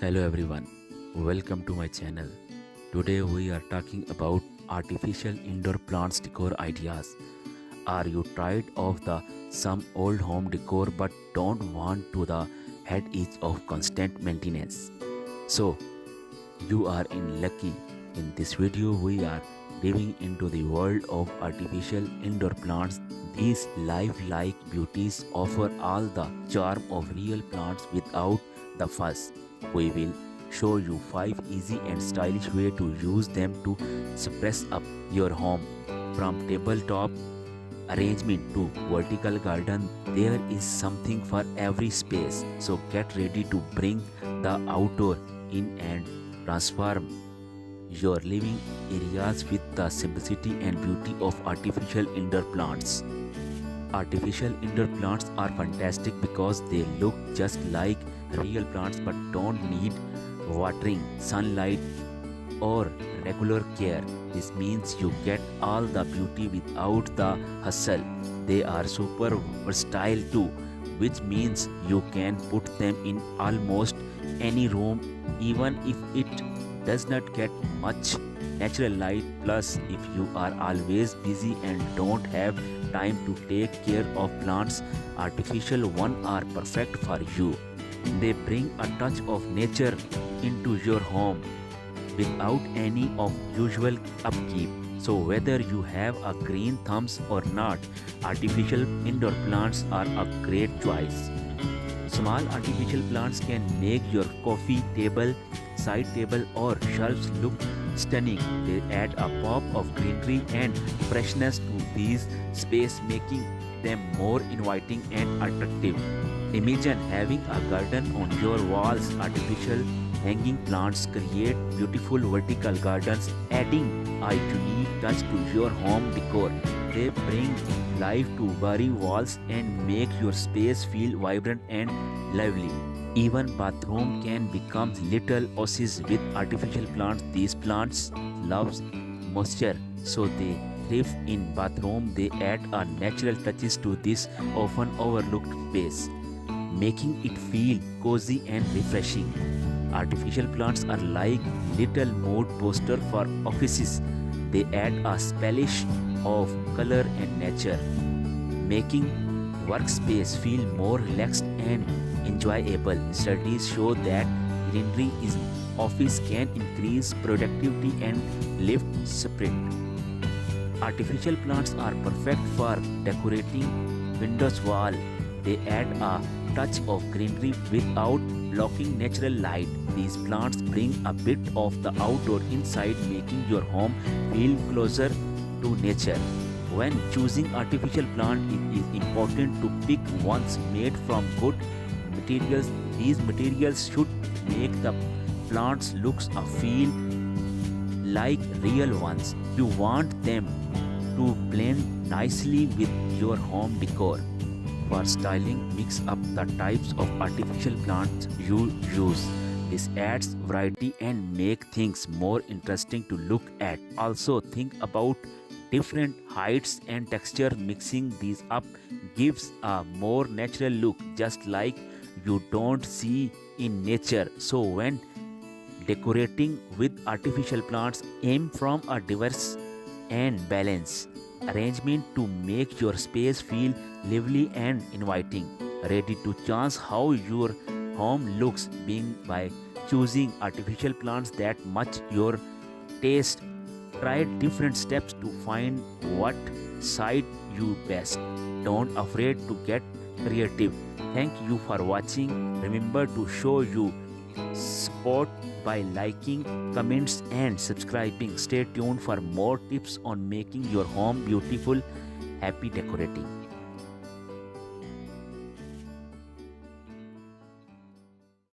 Hello everyone, welcome to my channel. Today we are talking about artificial indoor plants decor ideas. Are you tired of the some old home decor but don't want to the headache of constant maintenance? So you are in lucky. In this video we are diving into the world of artificial indoor plants. These lifelike beauties offer all the charm of real plants without the fuss. We will show you 5 easy and stylish ways to use them to spice up your home. From tabletop arrangement to vertical garden, there is something for every space. So get ready to bring the outdoor in and transform your living areas with the simplicity and beauty of artificial indoor plants. Artificial indoor plants are fantastic because they look just like real plants but don't need watering, sunlight, or regular care. This means you get all the beauty without the hustle. They are super versatile too, which means you can put them in almost any room even if it does not get much natural light. Plus, if you are always busy and don't have time to take care of plants, artificial ones are perfect for you. They bring a touch of nature into your home without any of usual upkeep. So whether you have a green thumbs or not, artificial indoor plants are a great choice. Small artificial plants can make your coffee table, side table or shelves look stunning. They add a pop of greenery and freshness to these space, making them more inviting and attractive. Imagine having a garden on your walls. Artificial hanging plants create beautiful vertical gardens, adding a unique touch to your home decor. They bring life to blurry walls and make your space feel vibrant and lively. Even bathroom can become little oases with artificial plants. These plants love moisture, so they thrive in bathroom. They add a natural touches to this often overlooked space, making it feel cozy and refreshing. Artificial plants are like little mood booster for offices. They add a splash of color and nature, making workspace feel more relaxed and enjoyable. Studies show that greenery in office can increase productivity and lift spirit. Artificial plants are perfect for decorating windows wall. They add a touch of greenery without blocking natural light. These plants bring a bit of the outdoor inside, making your home feel closer to nature. When choosing artificial plant, it is important to pick ones made from good materials. These materials should make the plants looks or feel like real ones. You want them to blend nicely with your home decor. For styling, mix up the types of artificial plants you use. This adds variety and make things more interesting to look at. Also think about different heights and texture. Mixing these up gives a more natural look, just like you don't see in nature. So when decorating with artificial plants, aim from a diverse and balanced arrangement to make your space feel lively and inviting. Ready to change how your home looks being by choosing artificial plants that match your taste. Try different steps to find what side you best. Don't afraid to get creative. Thank you for watching. Remember to show you support by liking, comments and subscribing. Stay tuned for more tips on making your home beautiful. Happy decorating.